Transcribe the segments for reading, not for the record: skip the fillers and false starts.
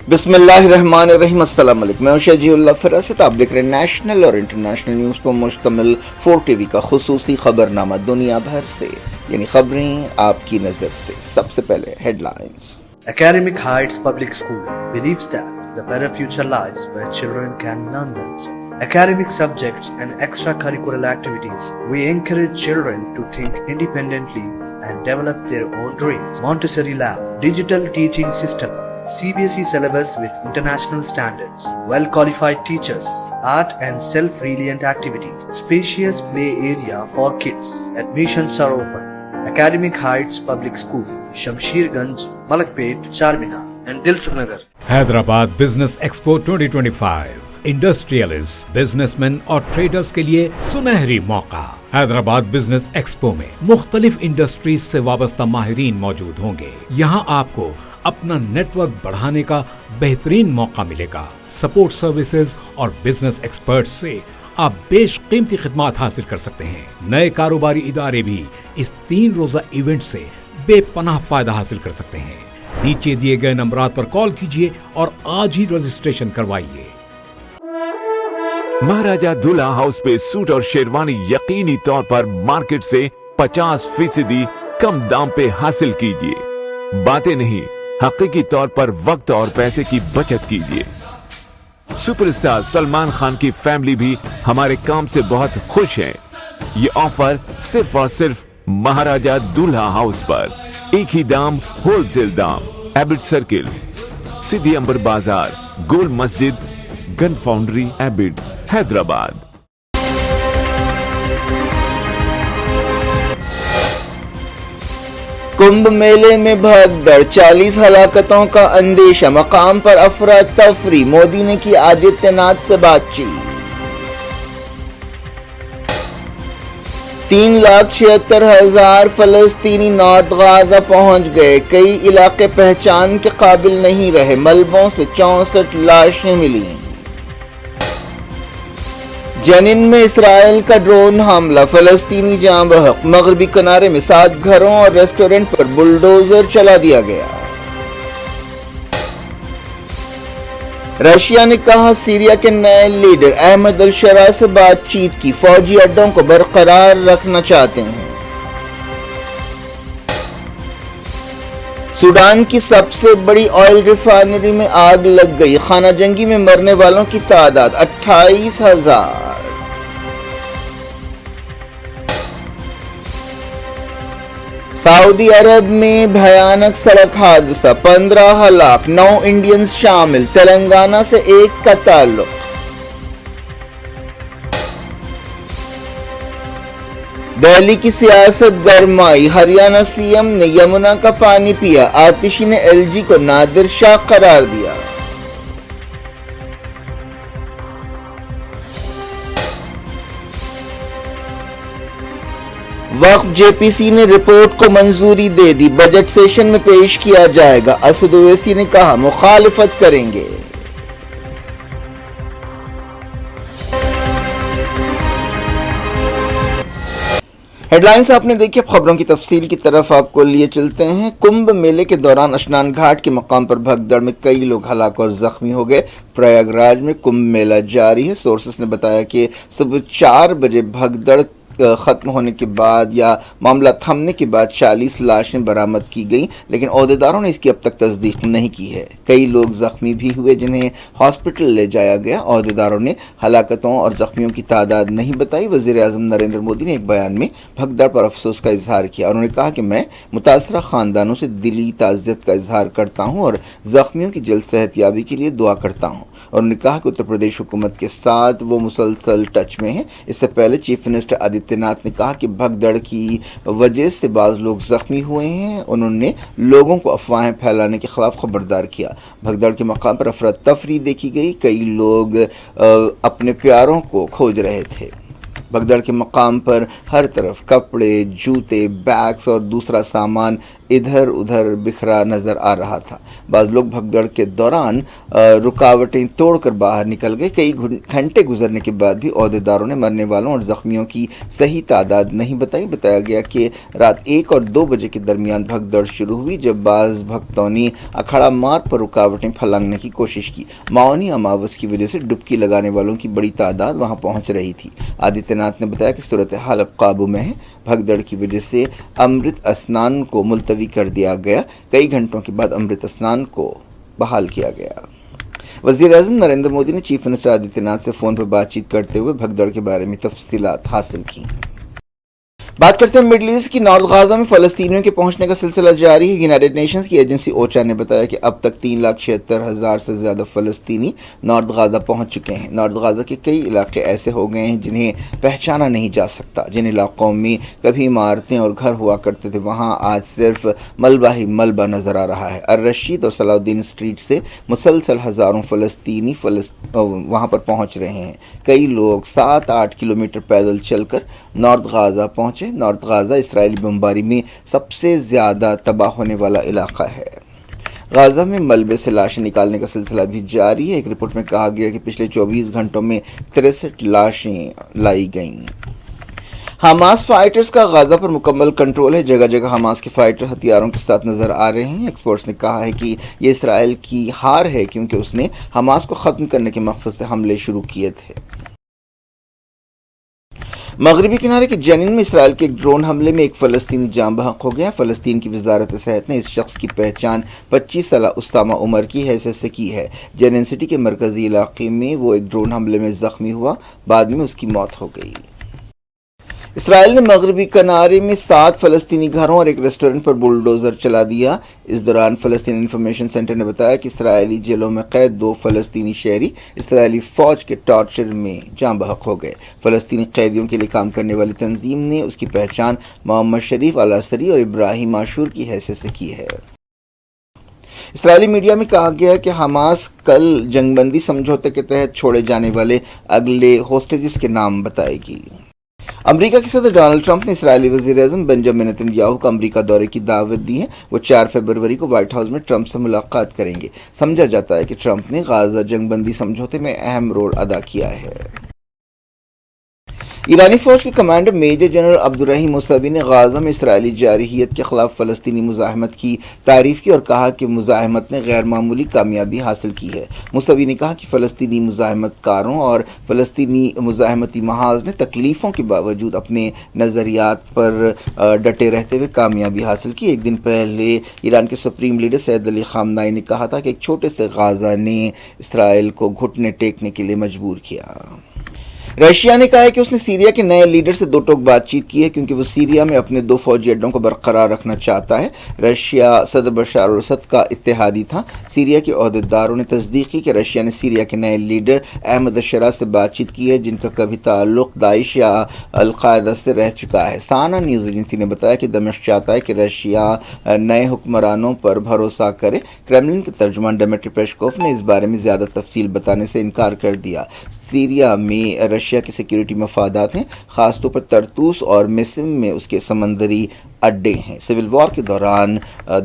बिस्मिल्लाहिर्रहमानिर्रहीम। अस्सलाम वालेकुम। मैं शजी उल्लाह फरासत। आप देख रहे हैं नेशनल और इंटरनेशनल न्यूज़ पर मुश्तमिल 4TV का खुसूसी खबरनामा दुनिया भर से, यानी खबरें आपकी नज़र से। सबसे पहले headlines. Academic Heights Public School believes that the better future lies where children can learn them. Academic subjects and extracurricular activities. We encourage children to think independently and develop their own dreams. Montessori Lab, digital teaching system, CBSE syllabus with international standards, well-qualified teachers, art and self-reliant activities, spacious play area for kids. Admissions are open. Academic Heights Public School, Shamsherganj, Malakpet, Charminar and Dilsukh Nagar. Hyderabad business expo 2025 industrialist, businessman और traders के लिए सुनहरी मौका। Hyderabad business expo में मुख्तलिफ industries से वाबस्ता माहिरीन मौजूद होंगे। यहाँ आपको अपना नेटवर्क बढ़ाने का बेहतरीन मौका मिलेगा। सपोर्ट सर्विसेज और बिजनेस एक्सपर्ट्स से आप बेशकीमती खिदमात हासिल कर सकते हैं। नए कारोबारी इदारे भी इस 3 रोजा इवेंट से बेपनाह फायदा हासिल कर सकते हैं। नीचे दिए गए नंबरात पर कॉल कीजिए और आज ही रजिस्ट्रेशन करवाइए। महाराजा दूल्हा हाउस पे सूट और शेरवानी यकीनी तौर पर मार्केट से 50% कम दाम पे हासिल कीजिए। बातें नहीं, हकीकी तौर पर वक्त और पैसे की बचत कीजिए। सुपरस्टार सलमान खान की फैमिली भी हमारे काम से बहुत खुश है। ये ऑफर सिर्फ और सिर्फ महाराजा दूल्हा हाउस पर, एक ही दाम, होलसेल दाम। एबिट सर्किल, सिद्धि अंबर बाजार, गोल मस्जिद, गन फाउंड्री, एबिट्स, हैदराबाद। कुंभ मेले में भगदड़, 40 हलाकतों का अंदेशा, मकाम पर अफरा तफरी। मोदी ने की आदित्यनाथ से बातचीत। 3,76,000 फलस्तीनी नॉर्थ गाजा पहुंच गए। कई इलाके पहचान के काबिल नहीं रहे। मलबों से 64 लाशें मिली। जनिन में इसराइल का ड्रोन हमला, फलस्तीनी जाँ बहक। मगरबी किनारे में 7 घरों और रेस्टोरेंट पर बुलडोजर चला दिया गया। रशिया ने कहा सीरिया के नए लीडर अहमद अल-शरा से बातचीत की, फौजी अड्डों को बरकरार रखना चाहते हैं। सूडान की सबसे बड़ी ऑयल रिफाइनरी में आग लग गई। खाना जंगी में मरने वालों की तादाद 28,000। सऊदी अरब में भयानक सड़क हादसा, 15 हलाक, 9 इंडियंस शामिल। तेलंगाना से एक का ताल्लुक। दिल्ली की सियासत गरमाई, हरियाणा सीएम ने यमुना का पानी पिया। आतिशी ने एलजी को नादिर शाह करार दिया। वक्फ जेपीसी ने रिपोर्ट को मंजूरी दे दी, बजट सेशन में पेश किया जाएगा। असद ओवैसी ने कहा मुखालिफत करेंगे। हेडलाइंस आपने देखी। अब खबरों की तफसील की तरफ आपको लिए चलते हैं। कुंभ मेले के दौरान स्नान घाट के मकाम पर भगदड़ में कई लोग हलाक और जख्मी हो गए। प्रयागराज में कुंभ मेला जारी है। सोर्सेस ने बताया कि सुबह 4 बजे भगदड़ ख़त्म होने के बाद या मामला थमने के बाद 40 लाशें बरामद की गई, लेकिन ओहदेदारों ने इसकी अब तक तस्दीक नहीं की है। कई लोग ज़ख्मी भी हुए जिन्हें हॉस्पिटल ले जाया गया। ओहदेदारों ने हलाकतों और ज़ख्मियों की तादाद नहीं बताई। वज़ीर-ए-आज़म नरेंद्र मोदी ने एक बयान में भगदड़ पर अफसोस का इजहार किया। उन्होंने कहा कि मैं मुतासरा ख़ानदानों से दिली ताज़ियत का इजहार करता हूँ और ज़ख्मियों की जल्द सेहतयाबी के लिए दुआ करता हूँ। और उन्होंने कहा कि उत्तर प्रदेश हुकूमत के साथ वो मुसलसल टच में है। इससे पहले चीफ मिनिस्टर आदित्यनाथ ने कहा कि भगदड़ की वजह से बाज़ लोग जख्मी हुए हैं। उन्होंने लोगों को अफवाहें फैलाने के खिलाफ खबरदार किया। भगदड़ के मकाम पर अफरा तफरी देखी गई। कई लोग अपने प्यारों को खोज रहे थे। بھگدڑ کے مقام پر ہر طرف کپڑے، جوتے، بیگز اور دوسرا سامان ادھر ادھر بکھرا نظر آ رہا تھا۔ بعض لوگ بھگدڑ کے دوران رکاوٹیں توڑ کر باہر نکل گئے۔ کئی گھنٹے گزرنے کے بعد بھی عہدیداروں نے مرنے والوں اور زخمیوں کی صحیح تعداد نہیں بتائی۔ بتایا گیا کہ رات 1 اور 2 بجے کے درمیان بھگدڑ شروع ہوئی، جب بعض بھکتوں نے اکھڑا مارگ پر رکاوٹیں پھلانگنے کی کوشش کی۔ معاونی اماوس کی وجہ سے ڈبکی لگانے والوں کی بڑی تعداد وہاں پہنچ رہی تھی۔ آدتیہ ناتھ نے بتایا کہ صورتحال اب قابو میں ہے۔ بھگدڑ کی وجہ سے امرت اسنان کو ملتوی کر دیا گیا۔ کئی گھنٹوں کے بعد امرت اسنان کو بحال کیا گیا۔ وزیر اعظم نریندر مودی نے چیف منسٹر آدتیہ ناتھ سے فون پر بات چیت کرتے ہوئے بھگدڑ کے بارے میں تفصیلات حاصل کی۔ بات کرتے ہیں مڈل ایسٹ کی۔ نارتھ غازہ میں فلسطینیوں کے پہنچنے کا سلسلہ جاری ہے۔ یونائیٹڈ نیشنز کی ایجنسی اوچا نے بتایا کہ اب تک 3,76,000 سے زیادہ فلسطینی نارتھ غازہ پہنچ چکے ہیں۔ نارتھ غازہ کے کئی علاقے ایسے ہو گئے ہیں جنہیں پہچانا نہیں جا سکتا۔ جن علاقوں میں کبھی عمارتیں اور گھر ہوا کرتے تھے، وہاں آج صرف ملبہ ہی ملبہ نظر آ رہا ہے۔ الرشید اور صلاح الدین اسٹریٹ سے مسلسل ہزاروں فلسطینی وہاں پر پہنچ رہے ہیں۔ کئی لوگ 7-8 کلومیٹر پیدل چل کر نارتھ غازہ پہنچے۔ نارتھ غازہ اسرائیلی بمباری میں سب سے زیادہ تباہ ہونے والا علاقہ ہے۔ غازہ میں ملبے سے لاشیں نکالنے کا سلسلہ بھی جاری ہے۔ ایک رپورٹ میں کہا گیا کہ پچھلے 24 گھنٹوں میں 63 لاشیں لائی گئیں۔ حماس فائٹرز کا غازہ پر مکمل کنٹرول ہے۔ جگہ جگہ حماس کے فائٹر ہتھیاروں کے ساتھ نظر آ رہے ہیں۔ ایکسپرٹس نے کہا ہے کہ یہ اسرائیل کی ہار ہے، کیونکہ اس نے حماس کو ختم کرنے کے مقصد سے حملے شروع کیے تھے۔ مغربی کنارے کے جنین میں اسرائیل کے ایک ڈرون حملے میں ایک فلسطینی جاں بحق ہو گیا۔ فلسطین کی وزارت صحت نے اس شخص کی پہچان 25 سالہ اسامہ عمر کی حیثیت سے کی ہے۔ جنین سٹی کے مرکزی علاقے میں وہ ایک ڈرون حملے میں زخمی ہوا، بعد میں اس کی موت ہو گئی۔ اسرائیل نے مغربی کنارے میں 7 فلسطینی گھروں اور ایک ریسٹورنٹ پر بلڈوزر چلا دیا۔ اس دوران فلسطین انفارمیشن سینٹر نے بتایا کہ اسرائیلی جیلوں میں قید 2 فلسطینی شہری اسرائیلی فوج کے ٹارچر میں جاں بحق ہو گئے۔ فلسطینی قیدیوں کے لیے کام کرنے والی تنظیم نے اس کی پہچان محمد شریف العصری اور ابراہیم عاشور کی حیثیت سے کی ہے۔ اسرائیلی میڈیا میں کہا گیا کہ حماس کل جنگ بندی سمجھوتے کے تحت چھوڑے جانے والے اگلے ہوسٹیجز کے نام بتائے گی۔ امریکہ کے صدر ڈونلڈ ٹرمپ نے اسرائیلی وزیر اعظم بنجامن نیتنیاہو کو امریکہ دورے کی دعوت دی ہے۔ وہ 4 فروری کو وائٹ ہاؤس میں ٹرمپ سے ملاقات کریں گے۔ سمجھا جاتا ہے کہ ٹرمپ نے غازہ جنگ بندی سمجھوتے میں اہم رول ادا کیا ہے۔ ایرانی فوج کے commander major general Abdolrahim Mousavi نے غازہ میں اسرائیلی جارحیت کے خلاف فلسطینی مزاحمت کی تعریف کی اور کہا کہ مزاحمت نے غیر معمولی کامیابی حاصل کی ہے۔ موسوی نے کہا کہ فلسطینی مزاحمت کاروں اور فلسطینی مزاحمتی محاذ نے تکلیفوں کے باوجود اپنے نظریات پر ڈٹے رہتے ہوئے کامیابی حاصل کی۔ ایک دن پہلے ایران کے سپریم لیڈر سید علی خامنائی نے کہا تھا کہ ایک چھوٹے سے غازہ نے اسرائیل کو گھٹنے ٹیکنے کے لیے مجبور کیا۔ رشیا نے کہا ہے کہ اس نے سیریا کے نئے لیڈر سے 2 ٹوک بات چیت کی ہے، کیونکہ وہ سیریا میں اپنے 2 فوجی اڈوں کو برقرار رکھنا چاہتا ہے۔ رشیا صدر بشار الاسد کا اتحادی تھا۔ سیریا کے عہدیداروں نے تصدیق کی کہ رشیا نے سیریا کے نئے لیڈر احمد الشرا سے بات چیت کی ہے، جن کا کبھی تعلق داعش یا القاعدہ سے رہ چکا ہے۔ سانا نیوز ایجنسی نے بتایا کہ دمشق چاہتا ہے کہ رشیا نئے حکمرانوں پر بھروسہ کرے۔ کرملن کے ترجمان ڈمیٹری پیشکوف نے اس بارے میں زیادہ تفصیل بتانے سے انکار کر دیا۔ سیریا میں رشیا کے سیکیورٹی مفادات ہیں، خاص طور پر طرطوس اور مسم میں اس کے سمندری اڈے ہیں۔ سول وار کے دوران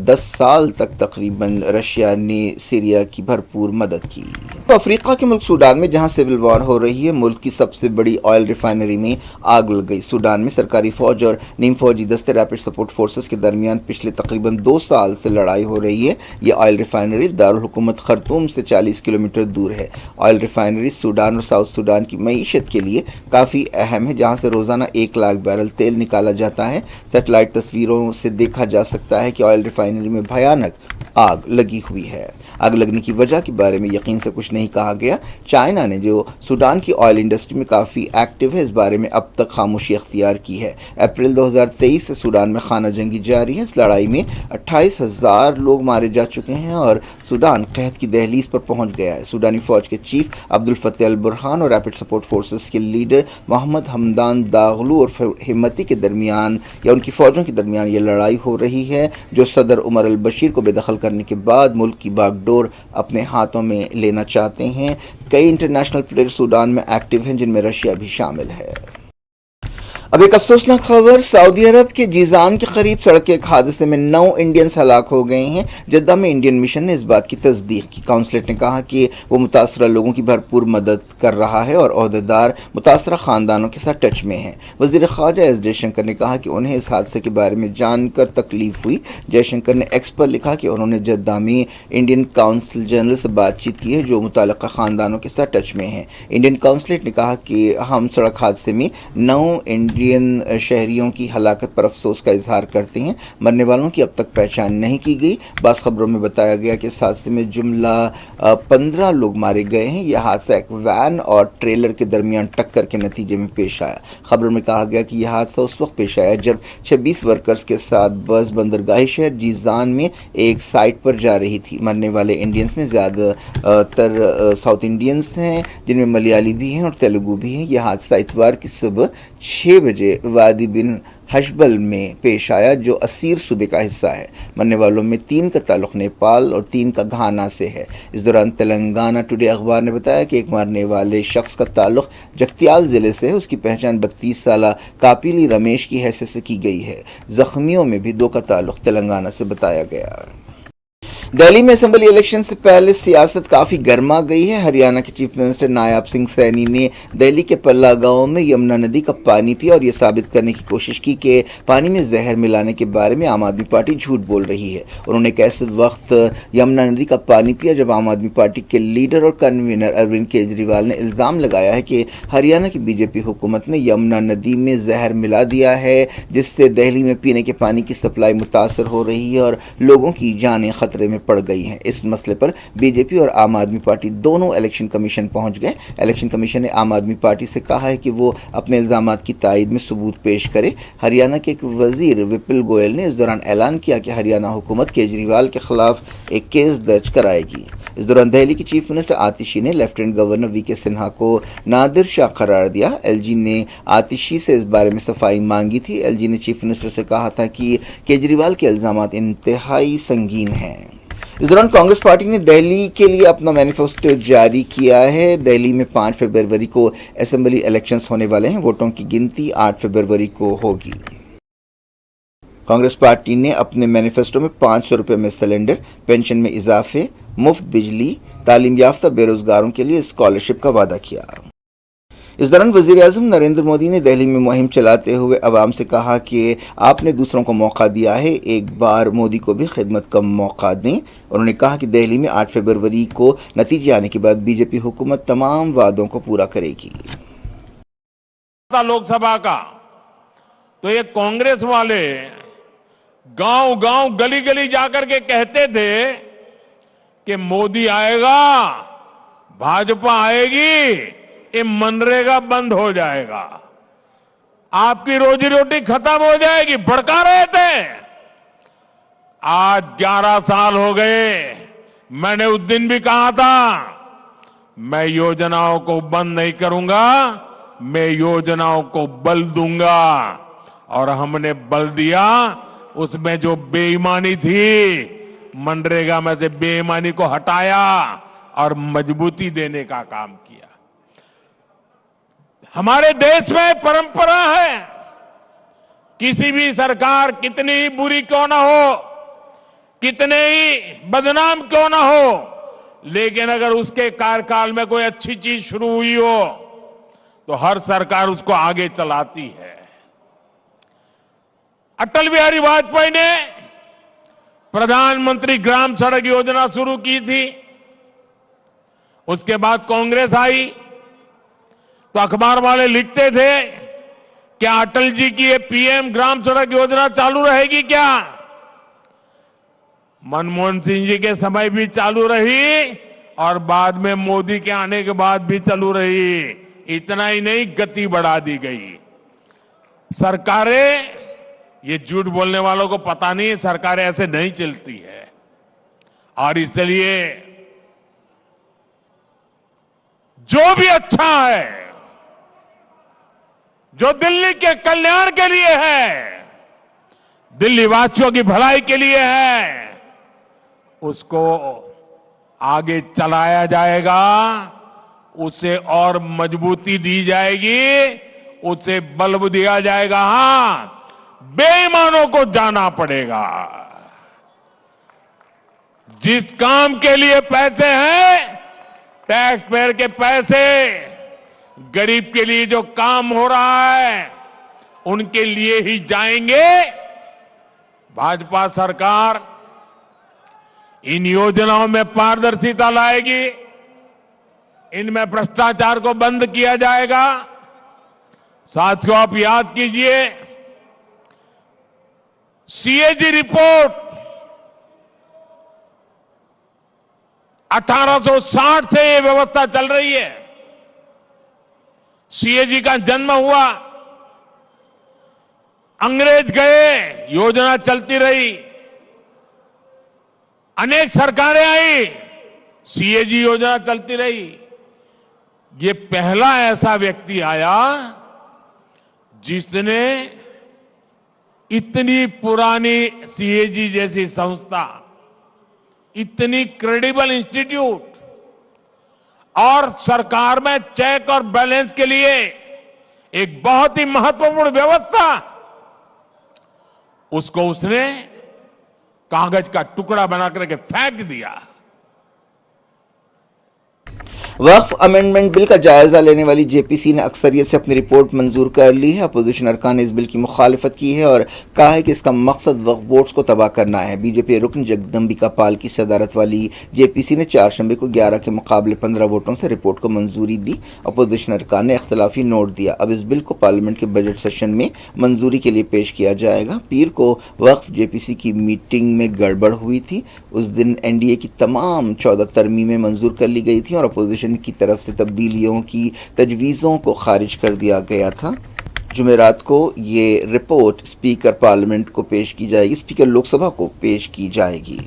10 سال تک تقریباً رشیا نے سیریا کی بھرپور مدد کی۔ افریقہ کے ملک سوڈان میں جہاں سول وار ہو رہی ہے، ملک کی سب سے بڑی آئل ریفائنری میں آگ لگ گئی۔ سوڈان میں سرکاری فوج اور نیم فوجی دستے ریپڈ سپورٹ فورسز کے درمیان پچھلے تقریباً 2 سال سے لڑائی ہو رہی ہے۔ یہ آئل ریفائنری دارالحکومت خرطوم سے 40 کلومیٹر دور ہے۔ آئل ریفائنری سوڈان اور ساؤتھ سوڈان کی معیشت کے لیے کافی اہم ہے، جہاں سے روزانہ 1 لاکھ بیرل تیل نکالا جاتا ہے۔ سیٹلائٹ تصویروں سے دیکھا جا سکتا ہے کہ آئل ریفائنری میں بھیانک آگ لگی ہوئی ہے۔ آگ لگنے کی وجہ کے بارے میں یقین سے کچھ نہیں کہا گیا۔ چائنا نے، جو سوڈان کی آئل انڈسٹری میں کافی ایکٹیو ہے، اس بارے میں اب تک خاموشی اختیار کی ہے۔ اپریل 2023 سے سوڈان میں خانہ جنگی جاری ہے۔ اس لڑائی میں 28,000 لوگ مارے جا چکے ہیں اور سوڈان قحط کی دہلیز پر پہنچ گیا ہے۔ سوڈانی فوج کے چیف عبدالفتاح البرہان اور ریپڈ سپورٹ فورسز کے لیڈر محمد حمدان داغلو اور ہمتی کے درمیان یا ان کی فوجوں کے درمیان یہ لڑائی ہو رہی ہے، جو صدر عمر البشیر کو بے دخل کرنے کے بعد ملک کی باغ ڈور اپنے ہاتھوں میں لینا چاہتے ہیں۔ کئی انٹرنیشنل پلیئر سوڈان میں ایکٹیو ہیں، جن میں رشیا بھی شامل ہے۔ अब एक अफसोसनाक खबर, सऊदी अरब के जीजान के करीब सड़क के एक हादसे में 9 इंडियंस हलाक हो गए हैं। जद्दा में इंडियन मिशन ने इस बात की तस्दीक की। काउंसलेट ने कहा कि वो मुतासरा लोगों की भरपूर मदद कर रहा है और ओहदेदार मुतासरा ख़ानदानों के साथ टच में हैं। वज़ीर ख़ारजा एस जयशंकर ने कहा कि उन्हें इस हादसे के बारे में जानकर तकलीफ हुई। जयशंकर ने एक्स पर लिखा कि उन्होंने जद्दा में इंडियन काउंसिल जनरल से बातचीत की है जो मुतल्लिक़ा ख़ानदानों के साथ टच में हैं। इंडियन काउंसलेट ने कहा कि हम सड़क हादसे में 9 इंडियन शहरियों की हलाकत पर अफसोस का इजहार करते हैं। मरने वालों की अब तक पहचान नहीं की गई। बास खबरों में बताया गया कि इस हादसे में जुमला 15 लोग मारे गए हैं। यह हादसा एक वैन और ट्रेलर के दरमियान टक्कर के नतीजे में पेश आया। खबरों में कहा गया कि यह हादसा उस वक्त पेश आया जब 26 वर्कर्स के साथ बस बंदरगाही शहर जीजान में एक साइट पर जा रही थी। मरने वाले इंडियंस में ज़्यादातर साउथ इंडियंस हैं, जिनमें मलयाली भी हैं और तेलुगु भी हैं। यह हादसा इतवार की सुबह 6 बजे वादी बिन हशबल में पेश आया जो असीर सूबे का हिस्सा है। मरने वालों में 3 का ताल्लुक़ नेपाल और 3 का घाना से है। इस दौरान तेलंगाना टुडे अखबार ने बताया कि एक मरने वाले शख्स का ताल्लुक़ जगतियाल ज़िले से है। उसकी पहचान 32 साला कापिली रमेश की हैसियत से की गई है। ज़ख्मियों में भी 2 का ताल्लुक़ तेलंगाना से बताया गया। दिल्ली में असेंबली इलेक्शन से पहले सियासत काफ़ी गर्मा गई है। हरियाणा के चीफ मिनिस्टर नायब सिंह सैनी ने दिल्ली के पल्ला गांव में यमुना नदी का पानी पिया और ये साबित करने की कोशिश की कि पानी में जहर मिलाने के बारे में आम आदमी पार्टी झूठ बोल रही है। उन्होंने एक ऐसे वक्त यमुना नदी का पानी पिया जब आम आदमी पार्टी के लीडर और कन्वीनर अरविंद केजरीवाल ने इल्ज़ाम लगाया है कि हरियाणा की बीजेपी हुकूमत ने यमुना नदी में जहर मिला दिया है, जिससे दिल्ली में पीने के पानी की सप्लाई मुतासर हो रही है और लोगों की जानें खतरे में पड़ गई हैं। इस मसले पर बीजेपी और आम आदमी पार्टी दोनों इलेक्शन कमीशन पहुंच गए। इलेक्शन कमीशन ने आम आदमी पार्टी से कहा है कि वो अपने इल्ज़ामात की तायद में सबूत पेश करे। हरियाणा के एक वजीर विपुल गोयल ने इस दौरान ऐलान किया कि हरियाणा हुकूमत केजरीवाल के खिलाफ एक केस दर्ज कराएगी। इस दौरान दिल्ली की चीफ मिनिस्टर आतिशी ने लेफ्टिनेंट गवर्नर वीके सिन्हा को नादिर शाह करार दिया। एलजी ने आतिशी से इस बारे में सफाई मांगी थी। एलजी ने चीफ मिनिस्टर से कहा था कि केजरीवाल के इल्ज़ामात इंतहाई संगीन हैं। इस दौरान कांग्रेस पार्टी ने दिल्ली के लिए अपना मैनिफेस्टो जारी किया है। दिल्ली में 5 फरवरी को असेंबली इलेक्शंस होने वाले हैं। वोटों की गिनती 8 फरवरी को होगी। कांग्रेस पार्टी ने अपने मैनिफेस्टो में 500 रुपये में सिलेंडर, पेंशन में इजाफे, मुफ्त बिजली, तालीम याफ्ता बेरोजगारों के लिए स्कॉलरशिप का वादा किया। इस दौरान वज़ीर आज़म नरेंद्र मोदी ने दिल्ली में मुहिम चलाते हुए अवाम से कहा कि आपने दूसरों को मौका दिया है, एक बार मोदी को भी खिदमत का मौका दें। उन्होंने कहा कि दिल्ली में 8 फरवरी को नतीजे आने के बाद बीजेपी हुकूमत तमाम वादों को पूरा करेगी। लोकसभा का तो ये कांग्रेस वाले गांव गांव गली गली जाकर के कहते थे कि मोदी आएगा, भाजपा आएगी, ये मनरेगा बंद हो जाएगा, आपकी रोजी रोटी खत्म हो जाएगी, भड़का रहे थे। आज 11 साल हो गए। मैंने उस दिन भी कहा था मैं योजनाओं को बंद नहीं करूंगा, मैं योजनाओं को बल दूंगा, और हमने बल दिया। उसमें जो बेईमानी थी, मनरेगा में से बेईमानी को हटाया और मजबूती देने का काम किया। हमारे देश में परंपरा है, किसी भी सरकार कितनी ही बुरी क्यों ना हो, कितने ही बदनाम क्यों ना हो, लेकिन अगर उसके कार्यकाल में कोई अच्छी चीज शुरू हुई हो तो हर सरकार उसको आगे चलाती है। अटल बिहारी वाजपेयी ने प्रधानमंत्री ग्राम सड़क योजना शुरू की थी। उसके बाद कांग्रेस आई तो अखबार वाले लिखते थे क्या अटल जी की ये पीएम ग्राम सड़क योजना चालू रहेगी क्या? मनमोहन सिंह जी के समय भी चालू रही और बाद में मोदी के आने के बाद भी चालू रही। इतना ही नहीं, गति बढ़ा दी गई। सरकारें, ये झूठ बोलने वालों को पता नहीं, सरकारें ऐसे नहीं चलती है। और इसलिए जो भी अच्छा है, जो दिल्ली के कल्याण के लिए है, दिल्ली वासियों की भलाई के लिए है, उसको आगे चलाया जाएगा, उसे और मजबूती दी जाएगी, उसे बल्ब दिया जाएगा। हां, बेईमानों को जाना पड़ेगा। जिस काम के लिए पैसे हैं, टैक्स पेयर के पैसे, गरीब के लिए जो काम हो रहा है उनके लिए ही जाएंगे। भाजपा सरकार इन योजनाओं में पारदर्शिता लाएगी, इनमें भ्रष्टाचार को बंद किया जाएगा। साथियों, आप याद कीजिए, सीएजी रिपोर्ट 1860 से ये व्यवस्था चल रही है। सीएजी का जन्म हुआ, अंग्रेज गए, योजना चलती रही, अनेक सरकारें आई, सीएजी योजना चलती रही। ये पहला ऐसा व्यक्ति आया जिसने इतनी पुरानी सीएजी जैसी संस्था, इतनी क्रेडिबल इंस्टीट्यूट और सरकार में चेक और बैलेंस के लिए एक बहुत ही महत्वपूर्ण व्यवस्था, उसको उसने कागज का टुकड़ा बना करके फेंक दिया। वक्फ अमेंडमेंट बिल का जायजा लेने वाली जेपीसी ने अक्सरियत से अपनी रिपोर्ट मंजूर कर ली है। अपोजिशन अरकान ने इस बिल की मुखालिफत की है और कहा है कि इसका मकसद वक्फ बोर्ड्स को तबाह करना है। बीजेपी रुकन जगदम्बिका पाल की सदारत वाली जेपीसी ने 4 शंबे को 11 के मुकाबले 15 वोटों से रिपोर्ट को मंजूरी दी। अपोजिशन अरकान ने इख्तलाफी नोट दिया। अब इस बिल को पार्लियामेंट के बजट सेशन में मंजूरी के लिए पेश किया जाएगा। पीर को वक्फ जेपीसी की मीटिंग में गड़बड़ हुई थी। उस दिन एनडीए की तमाम 14 तरमीमें मंजूर कर ली गई थी और अपोजिशन की तरफ से तब्दीलियों की तजवीज़ों को खारिज कर दिया गया था। जुमेरात को ये रिपोर्ट स्पीकर पार्लियामेंट को पेश की जाएगी, स्पीकर लोकसभा को पेश की जाएगी।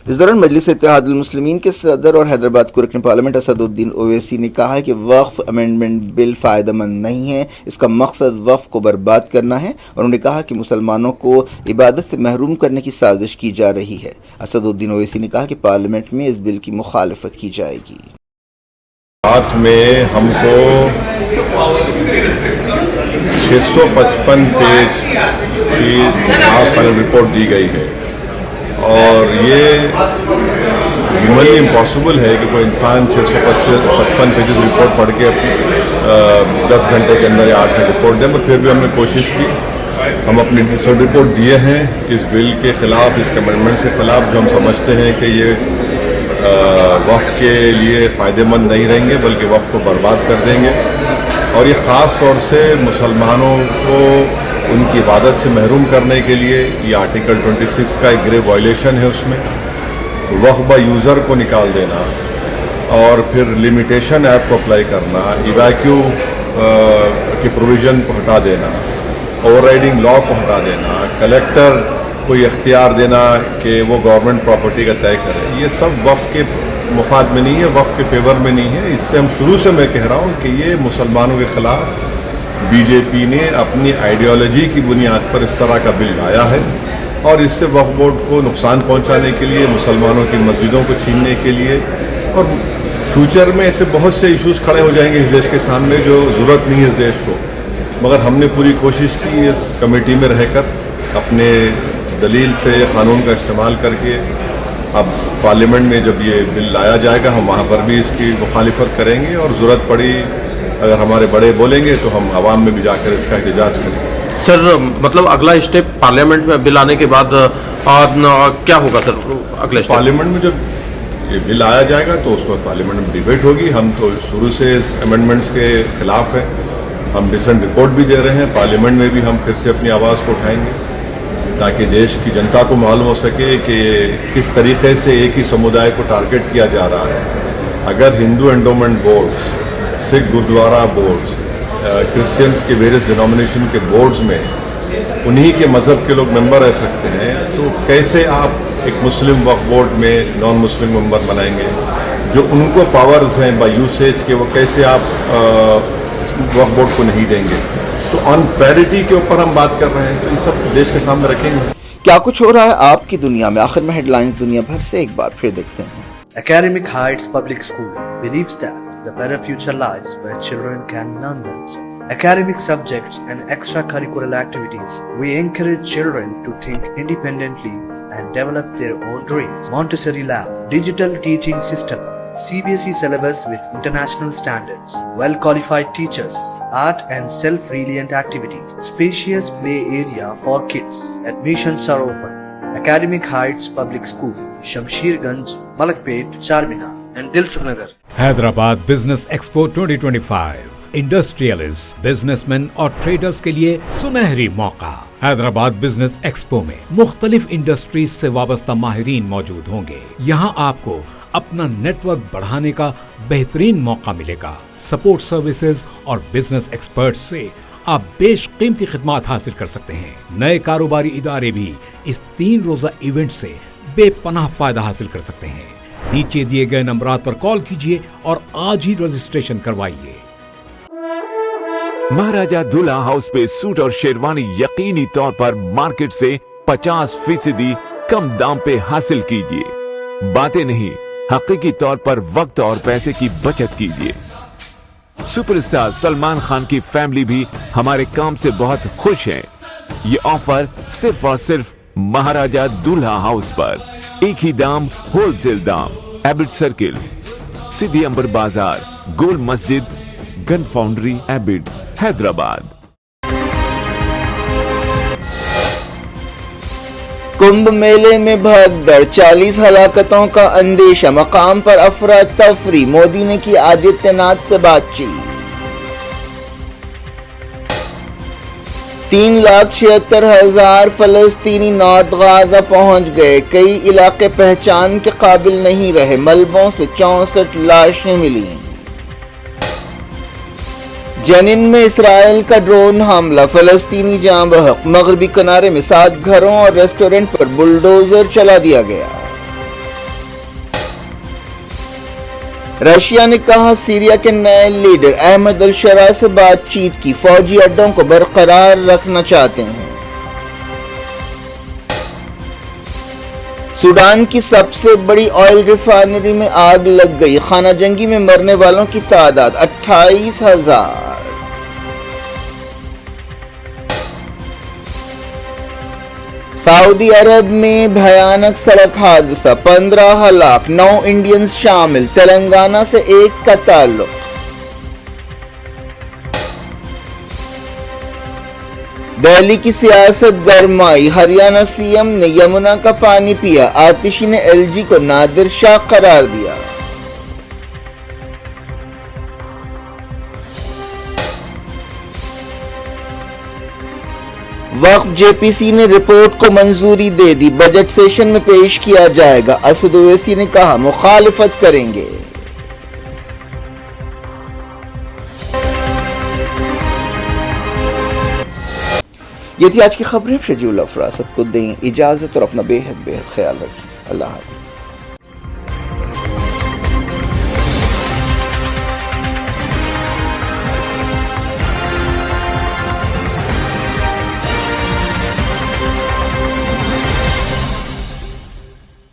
इस दौरान मजलिस इत्तेहादुल मुस्लिमीन के सदर और हैदराबाद के रुकन पार्लियामेंट असदुद्दीन ओवैसी ने कहा है कि वक्फ अमेंडमेंट बिल फ़ायदेमंद नहीं है, इसका मकसद वक्फ को बर्बाद करना है। और उन्होंने कहा कि मुसलमानों को इबादत से महरूम करने की साजिश की जा रही है। असदुद्दीन ओवैसी ने कहा कि पार्लियामेंट में इस बिल की मुखालफत की जाएगी। साथ में हमको 655 पेज की फाइनल रिपोर्ट दी गई है और ये ह्यूमनली इम्पॉसिबल है कि कोई इंसान 655 पेजेस रिपोर्ट पढ़ के 10 घंटे के अंदर या 8 घंटे रिपोर्ट दें। पर फिर भी हमने कोशिश की, हम अपनी रिपोर्ट दिए हैं इस बिल के ख़िलाफ़, इसके अमेंडमेंट के ख़िलाफ़, जो हम समझते हैं कि ये वक्फ के लिए फ़ायदेमंद नहीं रहेंगे बल्कि वक्फ को बर्बाद कर देंगे। और ये ख़ास तौर से मुसलमानों को उनकी इबादत से महरूम करने के लिए ये आर्टिकल 26 का एक ग्रेव वायलेशन है। उसमें वक्फ बाय यूज़र को निकाल देना और फिर लिमिटेशन ऐप को अप्लाई करना, इवैक्यू की प्रोविज़न को हटा देना, ओवरराइडिंग लॉ को हटा देना, कलेक्टर को ये इख्तियार देना कि वो गवर्नमेंट प्रॉपर्टी का तय करे, ये सब वक्फ के मुफाद में नहीं है, वक्फ के फेवर में नहीं है। इससे हम शुरू से मैं कह रहा हूँ कि ये मुसलमानों के ख़िलाफ़ बीजेपी ने अपनी आइडियोलॉजी की बुनियाद पर इस तरह का बिल लाया है और इससे वक्फ बोर्ड को नुकसान पहुंचाने के लिए, मुसलमानों की मस्जिदों को छीनने के लिए, और फ्यूचर में ऐसे बहुत से इश्यूज खड़े हो जाएंगे इस देश के सामने जो ज़रूरत नहीं है इस देश को। मगर हमने पूरी कोशिश की इस कमेटी में रहकर अपने दलील से कानून का इस्तेमाल करके, अब पार्लियामेंट में जब ये बिल लाया जाएगा हम वहाँ पर भी इसकी मुखालिफत करेंगे और ज़रूरत पड़ी अगर हमारे बड़े बोलेंगे तो हम आवाम में भी जाकर इसका एहतजाज करेंगे। सर, मतलब अगला स्टेप पार्लियामेंट में बिल आने के बाद क्या होगा सर अगले स्टेप? पार्लियामेंट में जब ये बिल आया जाएगा तो उस वक्त पार्लियामेंट में डिबेट होगी। हम तो शुरू से इस अमेंडमेंट्स के खिलाफ हैं, हम डिसेंट रिपोर्ट भी दे रहे हैं। पार्लियामेंट में भी हम फिर से अपनी आवाज़ को उठाएंगे ताकि देश की जनता को मालूम हो सके कि किस तरीके से एक ही समुदाय को टारगेट किया जा रहा है। अगर Hindu endowment boards, Sikh gurdwara boards, Christians के वेरियस डिनोमिनेशन के बोर्ड्स में उन्हीं के मज़हब के लोग मेंबर रह सकते हैं, तो कैसे आप एक मुस्लिम वक्फ बोर्ड में नॉन मुस्लिम मेंबर बनाएंगे? जो उनको पावर्स हैं बाय यूसेज के, वो कैसे आप वक्फ बोर्ड को नहीं देंगे? तो ऑन पैरिटी के ऊपर हम बात कर रहे हैं, तो ये सब देश के सामने रखेंगे। क्या कुछ हो रहा है आपकी दुनिया में? आखिर में हेडलाइंस दुनिया भर से एक बार फिर देखते हैं। Academic Heights Public School believes that the better future lies where children can learn them. Academic subjects and extracurricular activities. We encourage children to think independently and develop their own dreams. Montessori Lab, digital teaching system, CBSE syllabus with international standards, well-qualified teachers, art and self-reliant activities, spacious play area for kids. Admissions are open. Academic Heights Public School, Shamsherganj, Malakpet, Charminar and Dilsuknagar. Hyderabad business expo 2025 industrialist, businessman और traders के लिए सुनहरी मौका। Hyderabad business expo में मुख्तलिफ industries से वाबस्ता माहिरीन मौजूद होंगे। यहाँ आपको अपना नेटवर्क बढ़ाने का बेहतरीन मौका मिलेगा। सपोर्ट सर्विसेज और बिजनेस एक्सपर्ट्स से आप बेशकीमती खिदमात हासिल कर सकते हैं। नए कारोबारी इदारे भी इस 3 रोजा इवेंट से बेपनाह फायदा हासिल कर सकते हैं। नीचे दिए गए नंबरात पर कॉल कीजिए और आज ही रजिस्ट्रेशन करवाइए। महाराजा दूल्हा हाउस पे सूट और शेरवानी यकीनी तौर पर मार्केट से 50% कम दाम पे हासिल कीजिए। बातें नहीं, हकीकी तौर पर वक्त और पैसे की बचत कीजिए। सुपरस्टार सलमान खान की फैमिली भी हमारे काम से बहुत खुश है। ये ऑफर सिर्फ और सिर्फ महाराजा दूल्हा हाउस पर, एक ही दाम, होलसेल दाम। एबिट सर्किल, सिद्धि अंबर बाजार, गोल मस्जिद, गन फाउंड्री, एबिट्स, हैदराबाद। कुंभ मेले में भगदड़, 40 हलाकतों का अंदेशा, मकाम पर अफरा तफरी, मोदी ने की आदित्यनाथ से बातचीत। 3,76,000 फलस्तीनी नॉर्थ गाजा पहुंच गए। कई इलाके पहचान के काबिल नहीं रहे। मलबों से 64 लाशें मिली। जनिन में इसराइल का ड्रोन हमला, फलस्तीनी जाँ बहक। मगरबी किनारे में 7 घरों और रेस्टोरेंट पर बुलडोजर चला दिया गया। रशिया ने कहा सीरिया के नए लीडर अहमद अल-शरा से बातचीत की, फौजी अड्डों को बरकरार रखना चाहते हैं। सूडान की सबसे बड़ी ऑयल रिफाइनरी में आग लग गई। खाना जंगी में मरने वालों की तादाद 28,000। सऊदी अरब में भयानक सड़क हादसा, 15 हलाक, 9 इंडियंस शामिल। तेलंगाना से एक का ताल्लुक। दिल्ली की सियासत गरमाई, हरियाणा सीएम ने यमुना का पानी पिया। आतिशी ने एलजी को नादिर शाह करार दिया। वक्फ जेपीसी ने रिपोर्ट को मंजूरी दे दी, बजट सेशन में पेश किया जाएगा। असद ओवैसी ने कहा मुखालिफत करेंगे। ये थी आज की खबरें। शेड्यूल अफरासत को दें इजाजत और अपना बेहद ख्याल रखिए। अल्लाह हाफ़िज़।